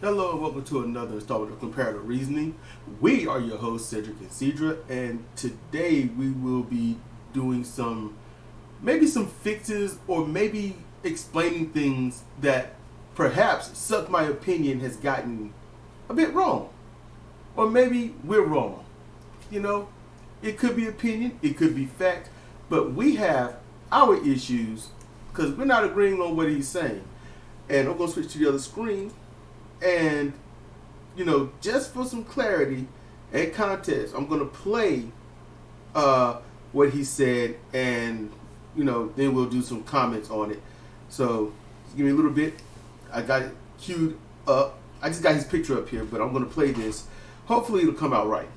Hello and welcome to another installment of Comparative Reasoning. We are your hosts, Cedric and Sidra, and today we will be doing maybe some fixes or maybe explaining things that perhaps Suck My Opinion has gotten a bit wrong. Or maybe we're wrong. You know, it could be opinion, it could be fact, but we have our issues because we're not agreeing on what he's saying. And I'm going to switch to the other screen. And, just for some clarity and context, I'm going to play what he said, and, then we'll do some comments on it. So, just give me a little bit. I got it queued up. I just got his picture up here, but I'm going to play this. Hopefully, it'll come out right.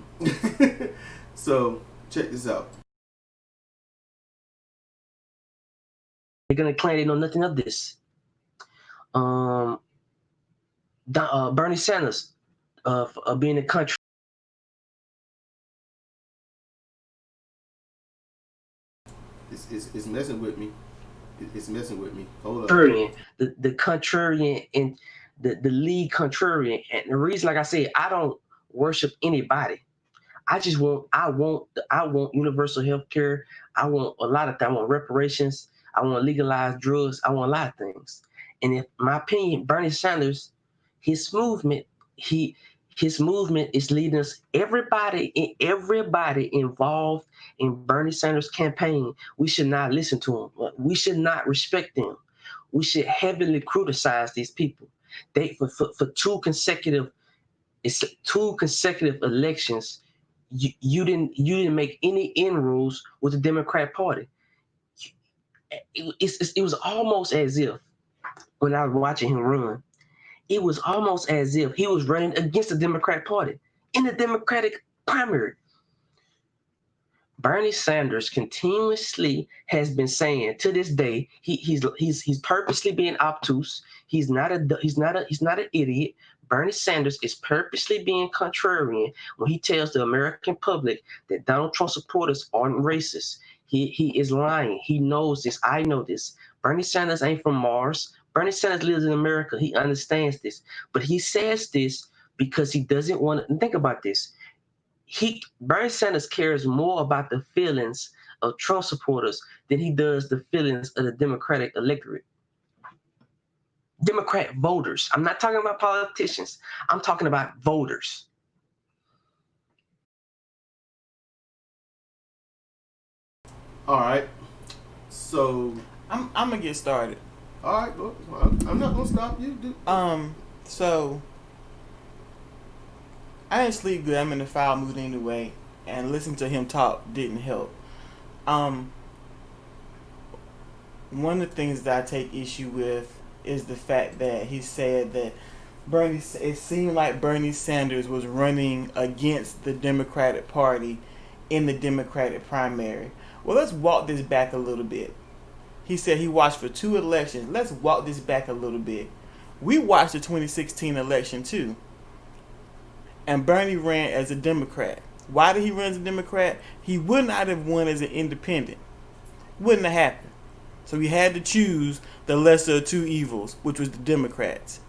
So, check this out. They're going to claim they know nothing of this. Bernie Sanders being a country. It's messing with me. It's messing with me. Hold up. The contrarian and the lead contrarian. And the reason, like I said, I don't worship anybody. I want universal health care. I want a lot of things. I want reparations. I want legalized drugs. I want a lot of things. And in my opinion, Bernie Sanders, his movement is leading us, everybody involved in Bernie Sanders' campaign. We should not listen to him. We should not respect them. We should heavily criticize these people. They for two consecutive elections, you didn't make any inroads with the Democratic Party. It was almost as if, when I was watching him run, it was almost as if he was running against the Democratic Party in the Democratic primary. Bernie Sanders continuously has been saying to this day he's purposely being obtuse. He's not an idiot. Bernie Sanders is purposely being contrarian when he tells the American public that Donald Trump supporters aren't racist. He is lying. He knows this. I know this. Bernie Sanders ain't from Mars. Bernie Sanders lives in America. He understands this. But he says this because he doesn't want to think about this. Bernie Sanders cares more about the feelings of Trump supporters than he does the feelings of the Democratic electorate. Democrat voters. I'm not talking about politicians. I'm talking about voters. All right. So I'm gonna get started. All right. Well, I'm not gonna stop you. So I didn't sleep good. I'm in the foul mood anyway, and listening to him talk didn't help. One of the things that I take issue with is the fact that he said that it seemed like Bernie Sanders was running against the Democratic Party in the Democratic primary. Well, let's walk this back a little bit. He said he watched for 2 elections. Let's walk this back a little bit. We watched the 2016 election too. And Bernie ran as a Democrat. Why did he run as a Democrat? He would not have won as an independent. Wouldn't have happened. So he had to choose the lesser of 2 evils, which was the Democrats.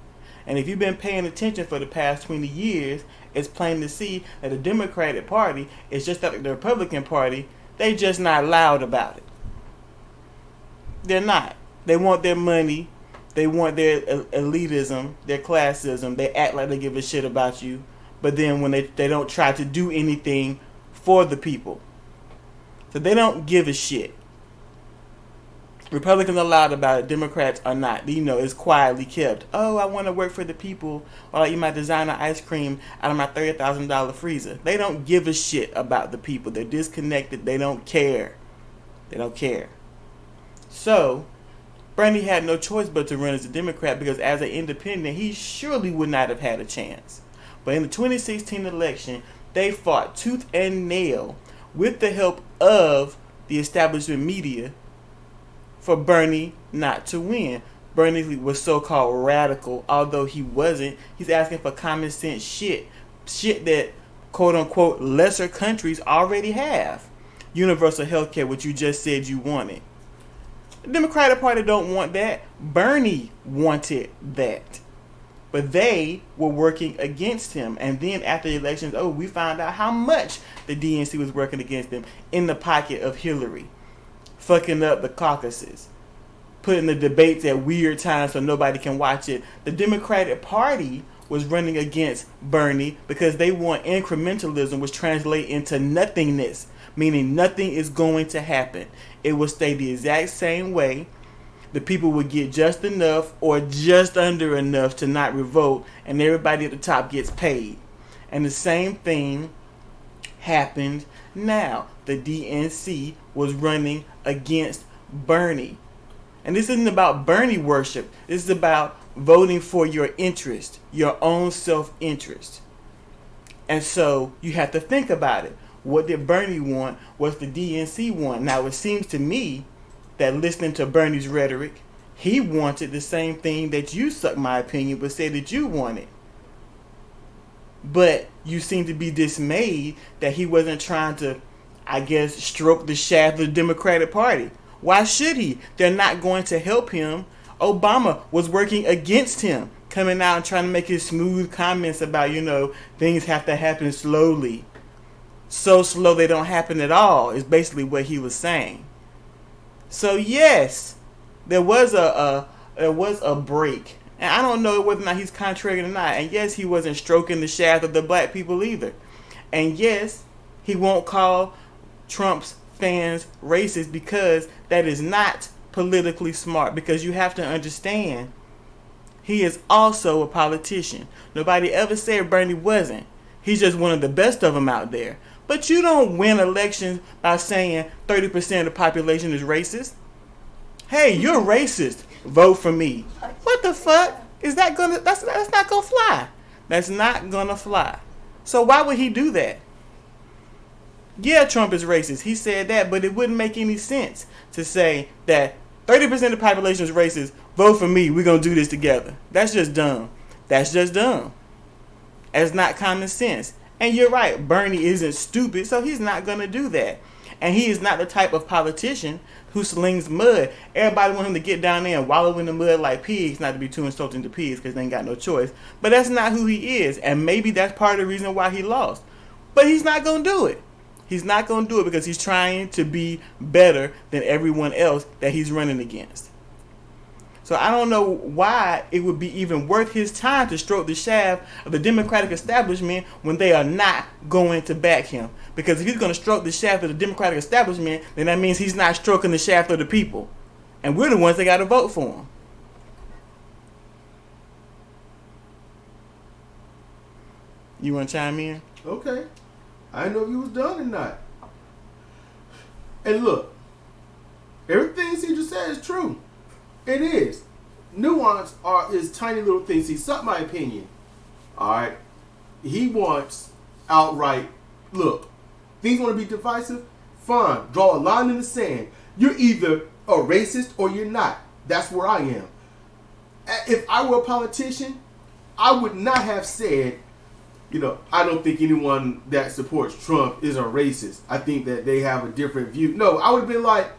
And if you've been paying attention for the past 20 years, it's plain to see that the Democratic Party is just like the Republican Party. They just not loud about it. They're not. They want their money. They want their elitism, their classism. They act like they give a shit about you. But then when they don't try to do anything for the people. So they don't give a shit. Republicans are loud about it. Democrats are not. It's quietly kept. Oh, I want to work for the people. Or like, you might design ice cream out of my $30,000 freezer. They don't give a shit about the people. They're disconnected. They don't care. They don't care. So, Bernie had no choice but to run as a Democrat because as an independent, he surely would not have had a chance. But in the 2016 election, they fought tooth and nail with the help of the establishment media for Bernie not to win. Bernie was so-called radical, although he wasn't. He's asking for common sense shit that quote-unquote lesser countries already have. Universal health care, which you just said you wanted. The Democratic Party don't want that. Bernie wanted that. But they were working against him. And then after the elections, we found out how much the DNC was working against them in the pocket of Hillary. Fucking up the caucuses. Putting the debates at weird times so nobody can watch it. The Democratic Party was running against Bernie because they want incrementalism, which translates into nothingness. Meaning nothing is going to happen. It will stay the exact same way. The people would get just enough or just under enough to not revolt, and everybody at the top gets paid. And the same thing happened now. The DNC was running against Bernie. And this isn't about Bernie worship. This is about voting for your interest, your own self-interest. And so you have to think about it. What did Bernie want? What the DNC want? Now it seems to me that listening to Bernie's rhetoric, he wanted the same thing that you, suck my opinion, but said that you wanted. But you seem to be dismayed that he wasn't trying to, I guess, stroke the shaft of the Democratic Party. Why should he? They're not going to help him. Obama was working against him, coming out and trying to make his smooth comments about, things have to happen slowly. So slow they don't happen at all is basically what he was saying. So yes, there was a break, and I don't know whether or not he's contrary or not. And yes, he wasn't stroking the shaft of the black people either. And yes, he won't call Trump's fans racist because that is not politically smart. Because you have to understand, he is also a politician. Nobody ever said Bernie wasn't. He's just one of the best of them out there. But you don't win elections by saying 30% of the population is racist. Hey, you're racist. Vote for me. What the fuck? Is that gonna? That's not gonna fly. That's not gonna fly. So why would he do that? Yeah, Trump is racist. He said that, but it wouldn't make any sense to say that 30% of the population is racist. Vote for me. We're gonna do this together. That's just dumb. That's just dumb. It's not common sense. And you're right, Bernie isn't stupid, so he's not going to do that. And he is not the type of politician who slings mud. Everybody wants him to get down there and wallow in the mud like pigs, not to be too insulting to pigs because they ain't got no choice. But that's not who he is, and maybe that's part of the reason why he lost. But he's not going to do it. He's not going to do it because he's trying to be better than everyone else that he's running against. So I don't know why it would be even worth his time to stroke the shaft of the Democratic establishment when they are not going to back him. Because if he's going to stroke the shaft of the Democratic establishment, then that means he's not stroking the shaft of the people. And we're the ones that got to vote for him. You want to chime in? Okay. I didn't know if you was done or not. And look, everything Sidra said is true. It is. Nuance is tiny little things. He's not my opinion. Alright? He wants outright, look, things want to be divisive? Fine. Draw a line in the sand. You're either a racist or you're not. That's where I am. If I were a politician, I would not have said, I don't think anyone that supports Trump is a racist. I think that they have a different view. No, I would have been like,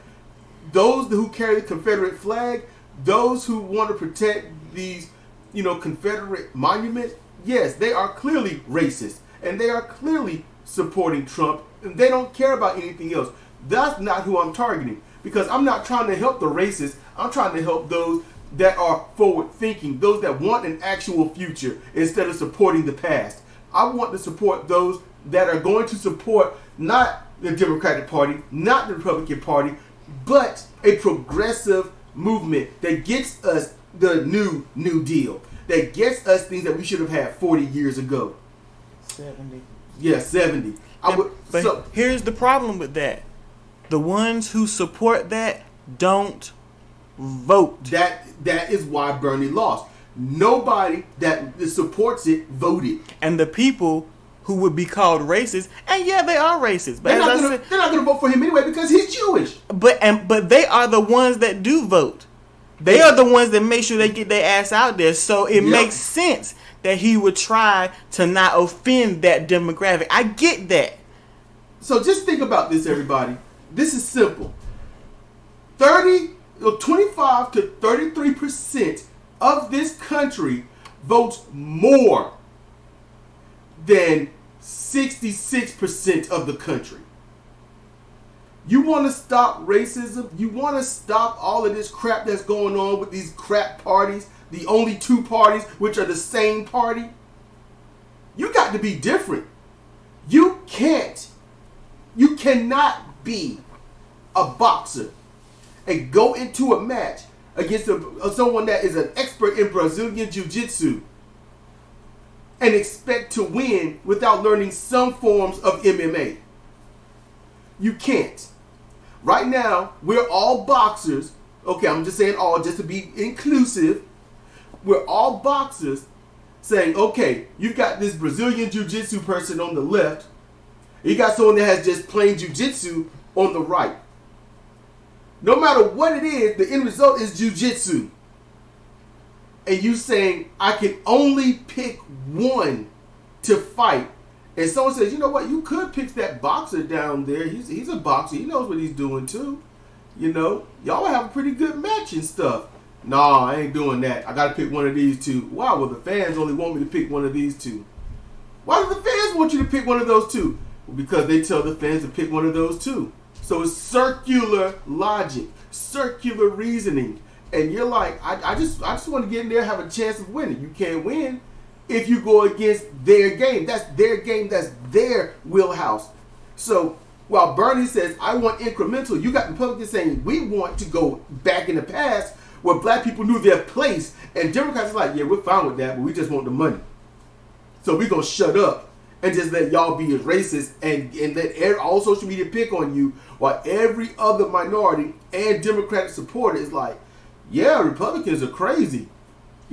those who carry the Confederate flag, those who want to protect these, Confederate monuments, yes, they are clearly racist. And they are clearly supporting Trump. And they don't care about anything else. That's not who I'm targeting. Because I'm not trying to help the racists. I'm trying to help those that are forward-thinking. Those that want an actual future instead of supporting the past. I want to support those that are going to support not the Democratic Party, not the Republican Party, but a progressive movement that gets us the New Deal, that gets us things that we should have had 40 years ago. 70. Yeah, 70. But here's the problem with that. The ones who support that don't vote. That is why Bernie lost. Nobody that supports it voted. And the people who would be called racist, and yeah, they are racist. But they're not going to vote for him anyway because he's Jewish. But they are the ones that do vote. They are the ones that make sure they get their ass out there. So it makes sense that he would try to not offend that demographic. I get that. So just think about this, everybody. This is simple. 25 to 33% of this country votes more than 66% of the country. You want to stop racism? You want to stop all of this crap that's going on with these crap parties, the only two parties which are the same party? You got to be different. You cannot be a boxer and go into a match against someone that is an expert in Brazilian Jiu-Jitsu and expect to win without learning some forms of MMA. You can't. Right now, we're all boxers. Okay, I'm just saying all just to be inclusive. We're all boxers saying, okay, you've got this Brazilian Jiu-Jitsu person on the left. You got someone that has just plain Jiu-Jitsu on the right. No matter what it is, the end result is Jiu-Jitsu. And you saying, I can only pick one to fight. And someone says, you know what, you could pick that boxer down there. He's a boxer. He knows what he's doing too. You know, y'all have a pretty good match and stuff. Nah, I ain't doing that. I got to pick one of these two. Why? Well, the fans only want me to pick one of these two. Why do the fans want you to pick one of those two? Well, because they tell the fans to pick one of those two. So it's circular logic, circular reasoning. And you're like, I just want to get in there and have a chance of winning. You can't win if you go against their game. That's their game. That's their wheelhouse. So while Bernie says, I want incremental, you got Republicans saying, we want to go back in the past where black people knew their place. And Democrats are like, yeah, we're fine with that, but we just want the money. So we're going to shut up and just let y'all be as racist and let all social media pick on you, while every other minority and Democratic supporter is like, yeah, Republicans are crazy.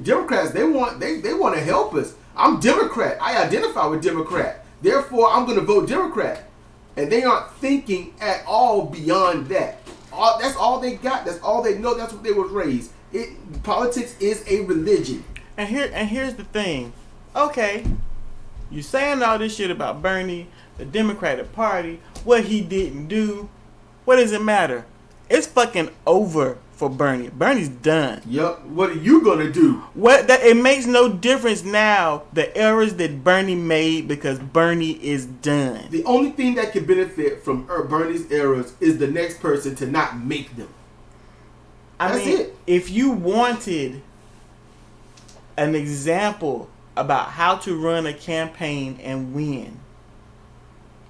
Democrats, they want to help us. I'm Democrat. I identify with Democrat. Therefore, I'm going to vote Democrat. And they aren't thinking at all beyond that. That's all they got. That's all they know. That's what they was raised. Politics is a religion. And here's the thing. Okay, you saying all this shit about Bernie, the Democratic Party, what he didn't do. What does it matter? It's fucking over for Bernie. Bernie's done. Yup. What are you gonna do? It makes no difference now, the errors that Bernie made, because Bernie is done. The only thing that can benefit from Bernie's errors is the next person to not make them. That's it. If you wanted an example about how to run a campaign and win,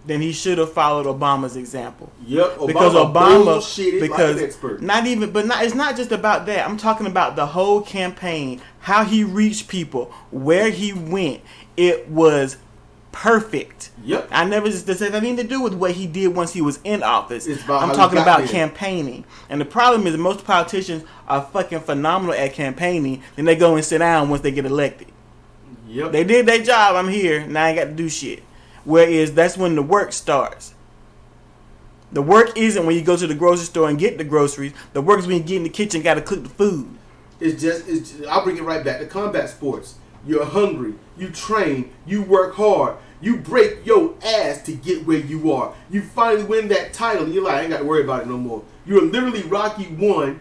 then he should have followed Obama's example. Yep, because Obama, like an expert. It's not just about that. I'm talking about the whole campaign, how he reached people, where he went. It was perfect. Yep. This has nothing to do with what he did once he was in office. I'm talking about campaigning. And the problem is most politicians are fucking phenomenal at campaigning, then they go and sit down once they get elected. Yep. They did their job. I'm here. Now I ain't got to do shit. Whereas that's when the work starts. The work isn't when you go to the grocery store and get the groceries. The work is when you get in the kitchen and got to cook the food. I'll bring it right back to combat sports. You're hungry. You train. You work hard. You break your ass to get where you are. You finally win that title. You're like, I ain't got to worry about it no more. You're literally Rocky 1.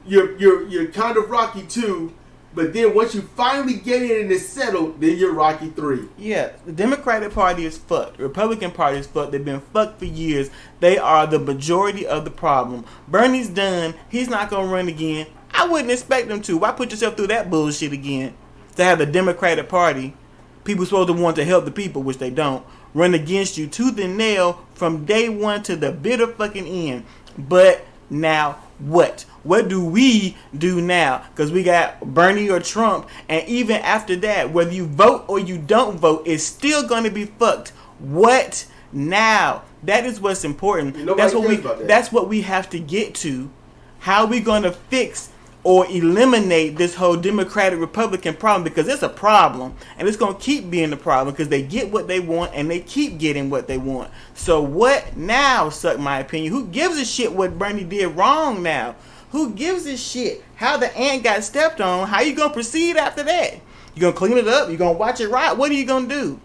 You're kind of Rocky 2. But then once you finally get in and it's settled, then you're Rocky 3. Yeah, the Democratic Party is fucked. The Republican Party is fucked. They've been fucked for years. They are the majority of the problem. Bernie's done. He's not going to run again. I wouldn't expect him to. Why put yourself through that bullshit again? To have the Democratic Party, people supposed to want to help the people, which they don't, run against you tooth and nail from day one to the bitter fucking end. But now what? What do we do now? Because we got Bernie or Trump, and even after that, whether you vote or you don't vote, it's still going to be fucked. What now? That is what's important. That's what we have to get to. How are we going to fix or eliminate this whole Democratic Republican problem? Because it's a problem, and it's going to keep being a problem because they get what they want and they keep getting what they want. So what now, suck my opinion? Who gives a shit what Bernie did wrong now? Who gives a shit how the ant got stepped on? How you going to proceed after that? You going to clean it up? You going to watch it right? What are you going to do?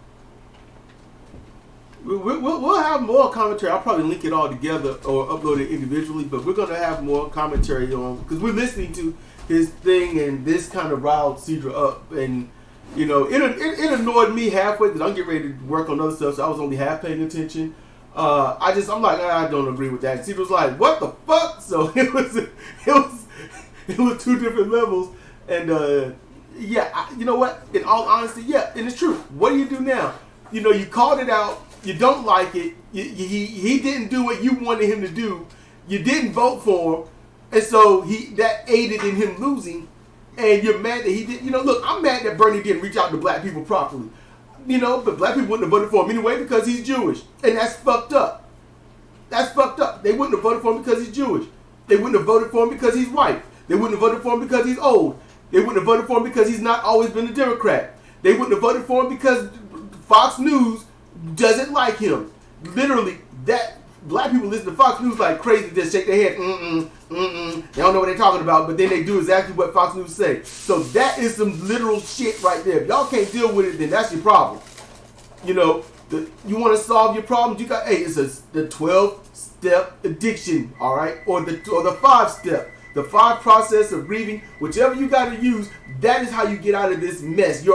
We'll have more commentary. I'll probably link it all together or upload it individually, but we're going to have more commentary on, because we're listening to his thing, and this kind of riled Sidra up, and You know, it annoyed me halfway because I'm getting ready to work on other stuff, so I was only half paying attention. I'm like, I don't agree with that. She was like, what the fuck? So it was two different levels, and you know what? In all honesty, yeah, and it's true. What do you do now? You know, you called it out. You don't like it. He didn't do what you wanted him to do. You didn't vote for him, and so that aided in him losing. And you're mad that he did. You know, look, I'm mad that Bernie didn't reach out to black people properly. You know, but black people wouldn't have voted for him anyway because he's Jewish, and that's fucked up. That's fucked up. They wouldn't have voted for him because he's Jewish. They wouldn't have voted for him because he's white. They wouldn't have voted for him because he's old. They wouldn't have voted for him because he's not always been a Democrat. They wouldn't have voted for him because Fox News doesn't like him. Literally, that black people listen to Fox News like crazy, just shake their head, They don't know what they're talking about, but then they do exactly what Fox News say. So that is some literal shit right there. If y'all can't deal with it, then that's your problem. You know, you want to solve your problems, you got, it's the 12-step addiction, all right? Or the 5-step. The 5 process of grieving, whichever you got to use, that is how you get out of this mess.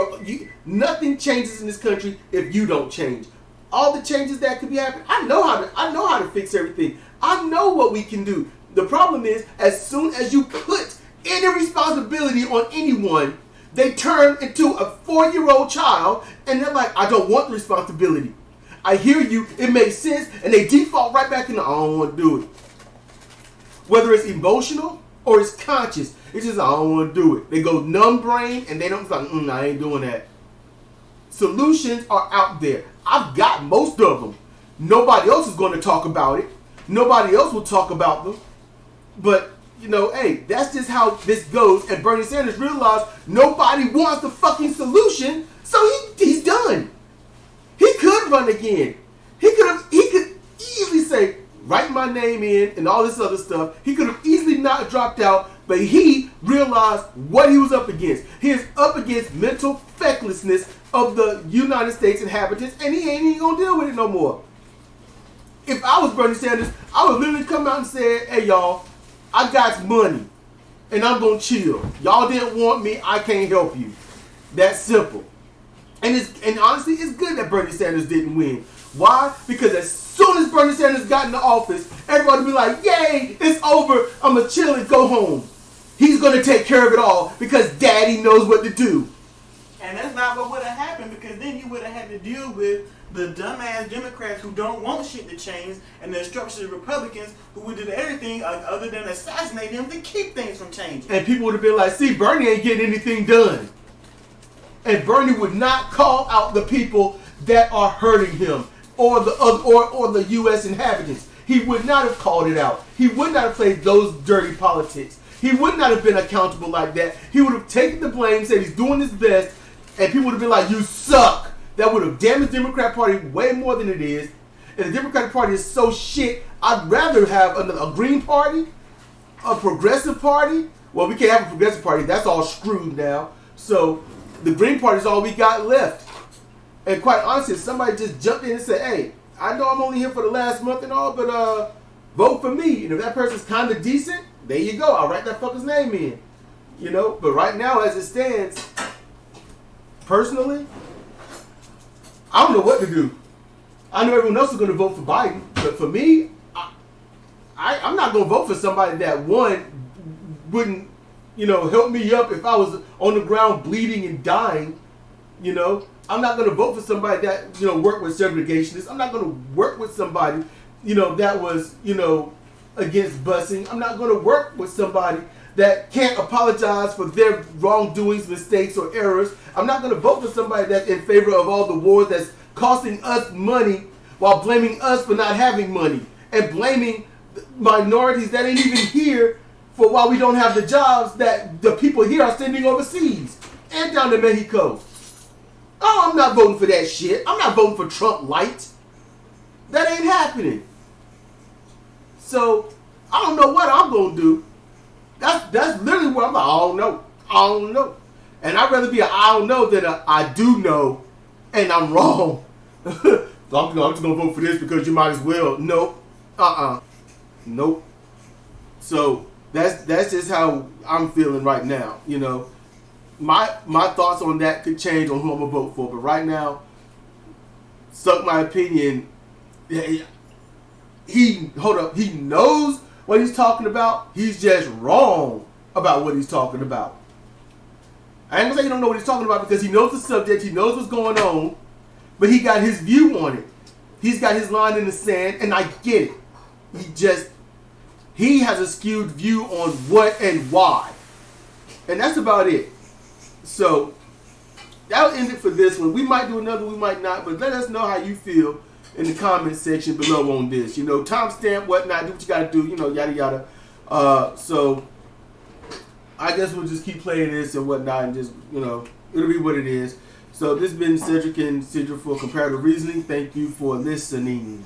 Nothing changes in this country if you don't change. All the changes that could be happening, I know how to fix everything. I know what we can do. The problem is, as soon as you put any responsibility on anyone, they turn into a 4-year-old child, and they're like, I don't want the responsibility. I hear you, it makes sense, and they default right back into, I don't want to do it. Whether it's emotional or it's conscious, it's just, I don't want to do it. They go numb brain, and they don't, like, I ain't doing that. Solutions are out there. I've got most of them. Nobody else is going to talk about it. Nobody else will talk about them. But, you know, hey, that's just how this goes. And Bernie Sanders realized nobody wants the fucking solution, so he's done. He could run again. He could easily say, write my name in and all this other stuff. He could have easily not dropped out, but he realized what he was up against. He is up against mental fecklessness of the United States inhabitants, and he ain't even gonna deal with it no more. If I was Bernie Sanders, I would literally come out and say, hey y'all, I got money, and I'm gonna chill. Y'all didn't want me, I can't help you. That's simple. And honestly, it's good that Bernie Sanders didn't win. Why? Because as soon as Bernie Sanders got in the office, everybody would be like, yay, it's over, I'm gonna chill and go home. He's gonna take care of it all because daddy knows what to do. And that's not what would have happened, because then you would have had to deal with the dumbass Democrats who don't want shit to change, and the obstructionist Republicans who would do everything other than assassinate him to keep things from changing. And people would have been like, see, Bernie ain't getting anything done. And Bernie would not call out the people that are hurting him or the U.S. inhabitants. He would not have called it out. He would not have played those dirty politics. He would not have been accountable like that. He would have taken the blame, said he's doing his best, and people would have been like, you suck. That would have damaged the Democrat Party way more than it is. And the Democratic Party is so shit, I'd rather have a Green Party, a Progressive Party. Well, we can't have a Progressive Party. That's all screwed now. So the Green Party is all we got left. And quite honestly, if somebody just jumped in and said, hey, I know I'm only here for the last month and all, but vote for me. And if that person's kind of decent, there you go. I'll write that fucker's name in. You know, but right now, as it stands, personally, I don't know what to do. I know everyone else is going to vote for Biden, but for me, I'm not going to vote for somebody that, one, wouldn't, help me up if I was on the ground bleeding and dying. I'm not going to vote for somebody that, worked with segregationists. I'm not going to work with somebody, that was, against busing. I'm not going to work with somebody that can't apologize for their wrongdoings, mistakes, or errors. I'm not going to vote for somebody that's in favor of all the wars that's costing us money while blaming us for not having money and blaming minorities that ain't even here for why we don't have the jobs that the people here are sending overseas and down to Mexico. Oh, I'm not voting for that shit. I'm not voting for Trump light. That ain't happening. So, I don't know what I'm going to do. That's literally where I'm like, I don't know. And I'd rather be an I don't know than a I do know and I'm wrong. So I'm just going to vote for this because you might as well. Nope. Nope. So that's just how I'm feeling right now, my thoughts on that could change on who I'm gonna vote for. But right now, Suck my opinion. He knows what he's talking about. He's just wrong about what he's talking about. I ain't gonna say he don't know what he's talking about because he knows the subject, he knows what's going on, but he got his view on it. He's got his line in the sand, and I get it. He has a skewed view on what and why. And that's about it. So, that'll end it for this one. We might do another, we might not, but let us know how you feel in the comment section below on this. You know, timestamp, whatnot, do what you gotta do, you know, yada yada. So, I guess we'll just keep playing this and whatnot, and just, you know, it'll be what it is. So, this has been Cedric and Sidra for Comparative Reasoning. Thank you for listening.